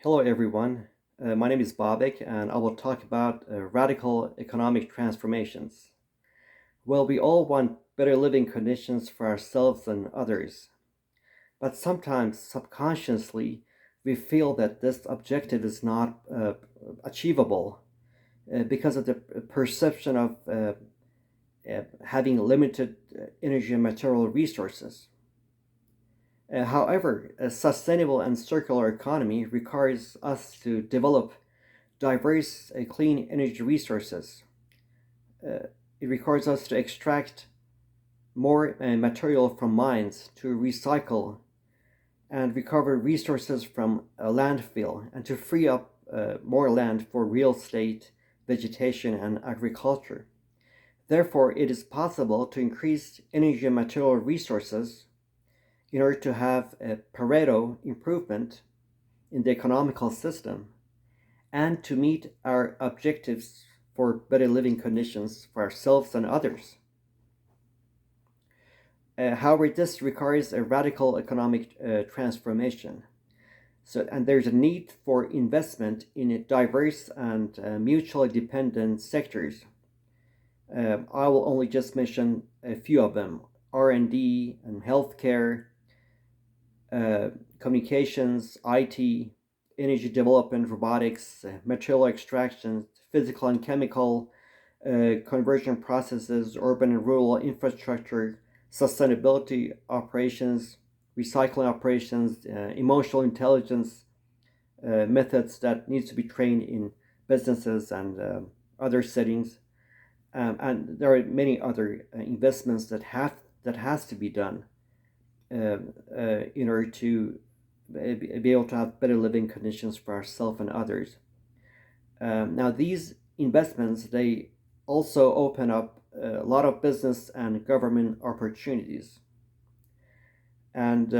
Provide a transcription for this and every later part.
Hello, everyone. My name is Babak, and I will talk about radical economic transformations. Well, we all want better living conditions for ourselves and others, but sometimes subconsciously we feel that this objective is not achievable because of the perception of having limited energy and material resources. However, a sustainable and circular economy requires us to develop diverse clean energy resources. Uh, it requires us to extract more material from mines, to recycle and recover resources from a landfill, and to free up more land for real estate, vegetation, and agriculture. Therefore, it is possible to increase energy and material resources in order to have a Pareto improvement in the economical system and to meet our objectives for better living conditions for ourselves and others. However, this requires a radical economic transformation. And there's a need for investment in diverse and mutually dependent sectors. I will only just mention a few of them: R&D and healthcare, uh, communications, IT, energy development, robotics, material extraction, physical and chemical conversion processes, urban and rural infrastructure, sustainability operations, recycling operations, emotional intelligence methods that needs to be trained in businesses and other settings. And there are many other investments that has to be done in order to be able to have better living conditions for ourselves and others. Now, these investments they also open up a lot of business and government opportunities. And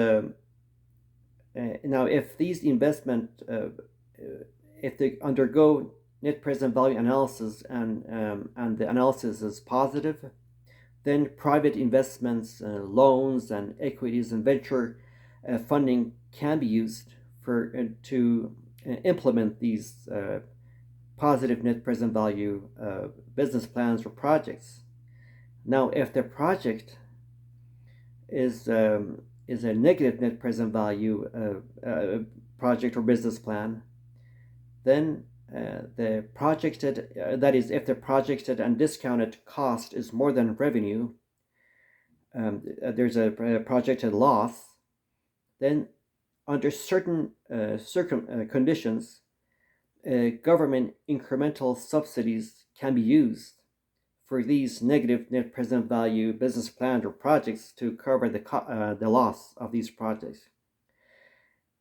now, if these investment, if they undergo net present value analysis and the analysis is positive, then private investments, loans, and equities and venture funding can be used for to implement these positive net present value business plans or projects. Now, if the project is a negative net present value project or business plan, then the projected that is, if the projected and discounted cost is more than revenue, there's a projected loss. Then, under certain conditions, government incremental subsidies can be used for these negative net present value business plans or projects to cover the loss of these projects.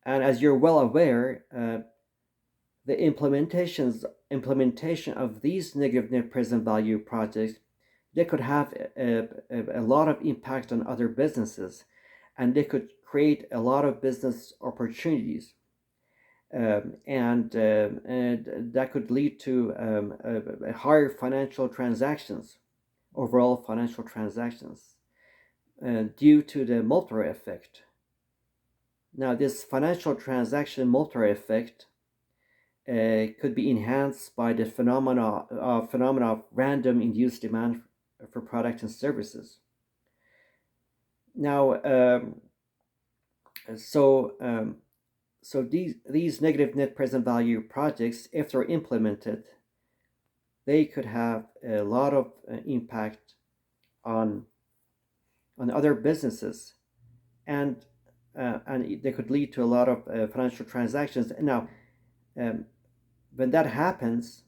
And as you're well aware, the implementation of these negative net present value projects, they could have a lot of impact on other businesses, and they could create a lot of business opportunities. And that could lead to higher financial transactions, overall financial transactions, due to the multiplier effect. Now, this financial transaction multiplier effect could be enhanced by the phenomena of random induced demand for products and services. Now, so so these negative net present value projects, if they're implemented, they could have a lot of impact on other businesses, and they could lead to a lot of financial transactions. Now, when that happens,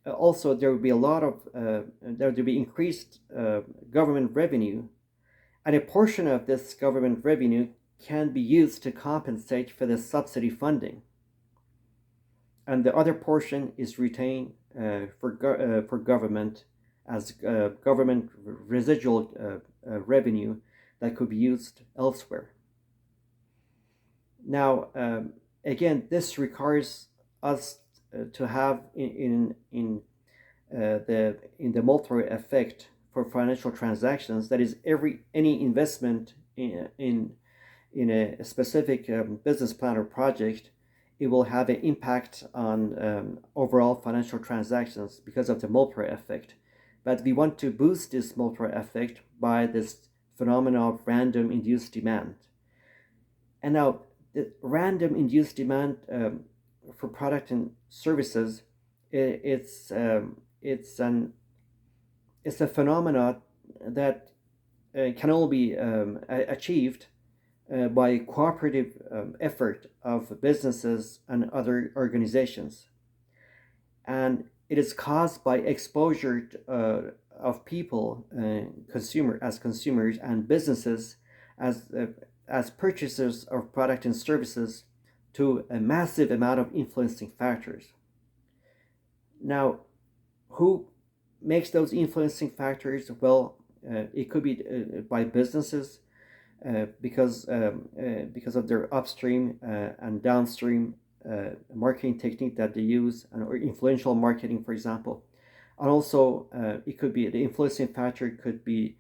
also there will be a lot of there will be increased government revenue, and a portion of this government revenue can be used to compensate for the subsidy funding, and the other portion is retained for government as government residual revenue that could be used elsewhere. Now, again, this requires us to have in the multiplier effect for financial transactions. That is, any investment in a specific business plan or project, it will have an impact on overall financial transactions because of the multiplier effect. But we want to boost this multiplier effect by this phenomenon of random induced demand. And now, the random induced demand for product and services, it's a phenomena that can only be achieved by cooperative effort of businesses and other organizations. And it is caused by exposure of people, consumers, and businesses as purchasers of product and services to a massive amount of influencing factors. Now, who makes those influencing factors? Well, it could be by businesses because of their upstream and downstream marketing technique that they use, or influential marketing, for example. And also, it could be the influencing factor could be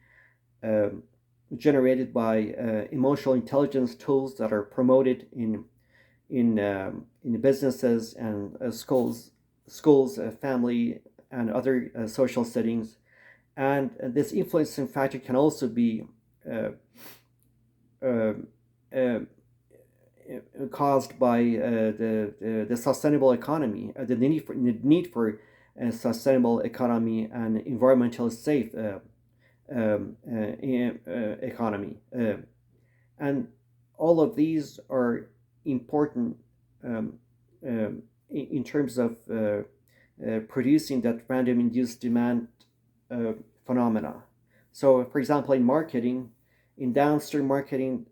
generated by emotional intelligence tools that are promoted in businesses and schools, family, and other social settings. And this influencing factor can also be caused by the sustainable economy, the need for a sustainable economy and environmentally safe economy. And all of these are important in terms of producing that random induced demand phenomena. So, for example, in marketing, in downstream marketing,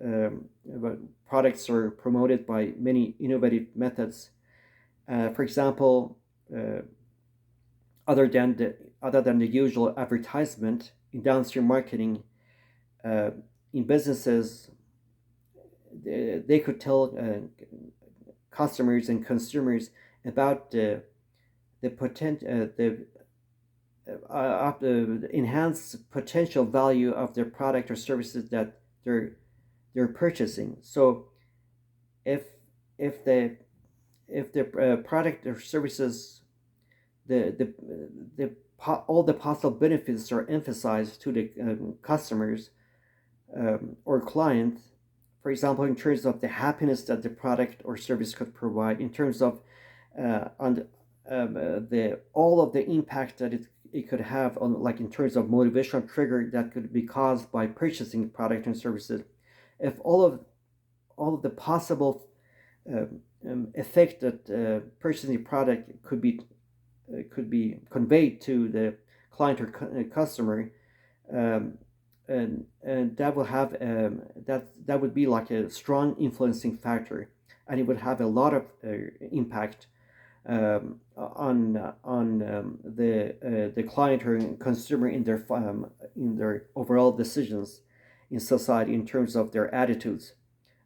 products are promoted by many innovative methods. For example, other than the usual advertisement, in downstream marketing, in businesses, they could tell customers and consumers about the enhanced potential value of their product or services that they're purchasing. So if the product or services, all the possible benefits are emphasized to the customers or clients, for example, in terms of the happiness that the product or service could provide, in terms of all of the impact that it could have on, like, in terms of motivational trigger that could be caused by purchasing product and services. If all of the possible effect that purchasing a product could be conveyed to the client or customer, and that will have that would be like a strong influencing factor, and it would have a lot of impact on the client or consumer in their overall decisions in society, in terms of their attitudes.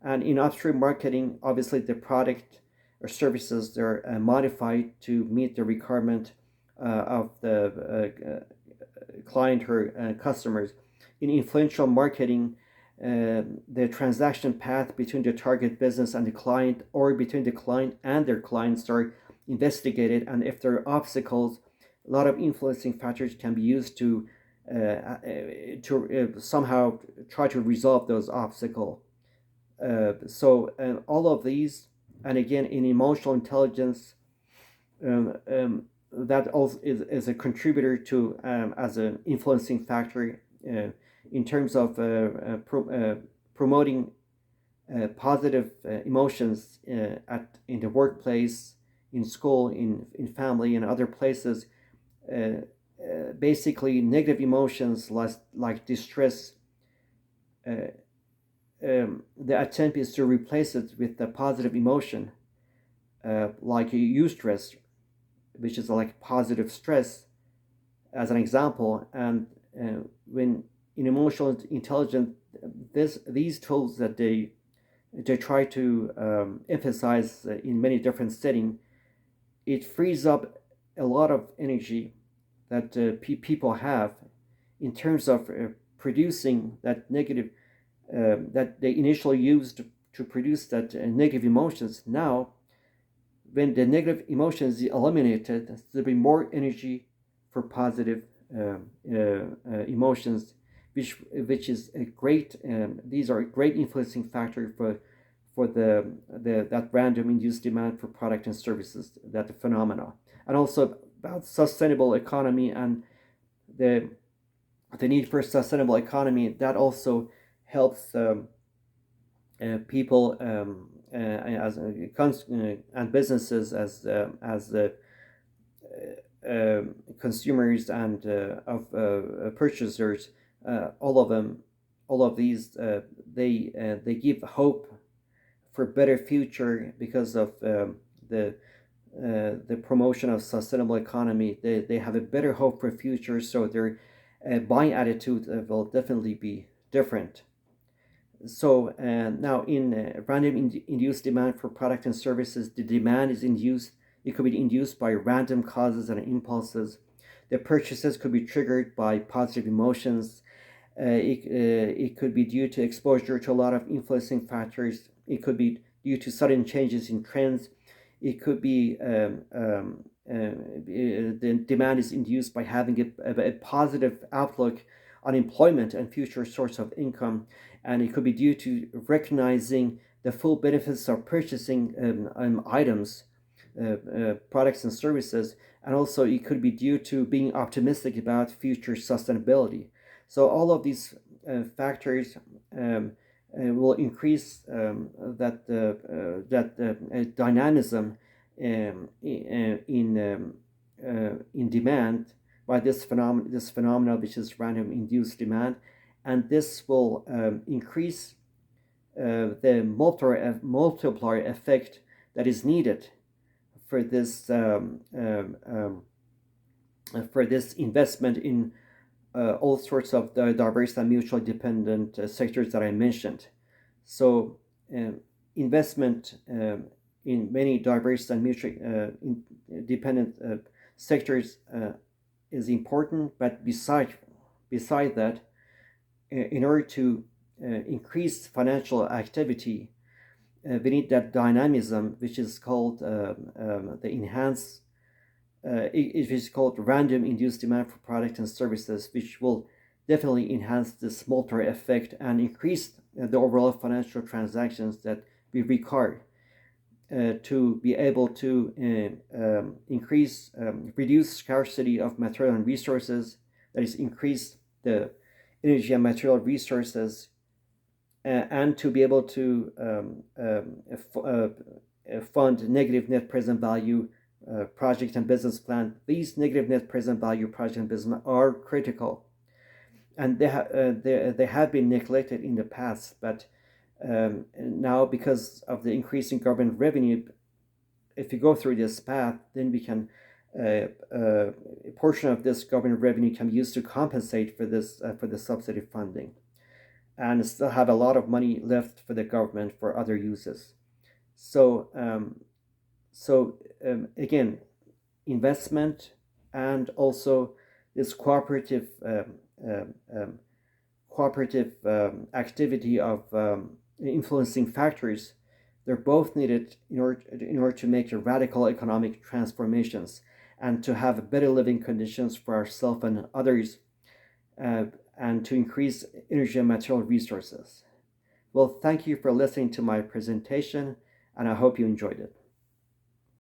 And in upstream marketing, obviously the product or services, they're modified to meet the requirement of the client or customers. In influential marketing, the transaction path between the target business and the client, or between the client and their clients, are investigated, and if there are obstacles, a lot of influencing factors can be used to somehow try to resolve those obstacles. So all of these, and again, in emotional intelligence, that also is a contributor to as an influencing factor in terms of promoting positive emotions in the workplace, in school, in family, and other places. Basically, negative emotions like distress, the attempt is to replace it with a positive emotion, like eustress, which is like positive stress, as an example. And when in emotional intelligence, these tools that they try to emphasize in many different settings, it frees up a lot of energy that people have in terms of producing that negative that they initially used to produce that negative emotions. Now when the negative emotions is eliminated, there'll be more energy for positive emotions, which is a great. These are a great influencing factor for the that random induced demand for product and services, that the phenomena, and also about sustainable economy and the the need for a sustainable economy. That also helps people as and businesses as consumers and of purchasers. All of them, all of these, they give hope for better future because of the promotion of sustainable economy. They have a better hope for future, so their buying attitude will definitely be different. So now in random induced demand for product and services, the demand is induced. It could be induced by random causes and impulses. The purchases could be triggered by positive emotions. It could be due to exposure to a lot of influencing factors. It could be due to sudden changes in trends. It could be the demand is induced by having a positive outlook on employment and future source of income, and it could be due to recognizing the full benefits of purchasing items, products and services, and also it could be due to being optimistic about future sustainability. So all of these factors will increase that dynamism in demand by this phenomena, which is random induced demand, and this will increase the multiplier effect that is needed for this investment in all sorts of diverse and mutually dependent sectors that I mentioned. So investment in many diverse and mutually dependent sectors is important, but beside that, in order to increase financial activity, we need that dynamism, which is called the enhanced. It is called random induced demand for products and services, which will definitely enhance this multiplier effect and increase the overall financial transactions that we require to be able to reduce scarcity of material and resources, that is, increase the energy and material resources, and to be able to fund negative net present value project and business plan. These negative net present value project and business are critical, and they have been neglected in the past, but now, because of the increasing government revenue, if you go through this path, then we can a portion of this government revenue can be used to compensate for this for the subsidy funding, and still have a lot of money left for the government for other uses. So again, investment and also this cooperative activity of influencing factors, they're both needed in order to make radical economic transformations and to have better living conditions for ourselves and others, and to increase energy and material resources. Well, thank you for listening to my presentation, and I hope you enjoyed it.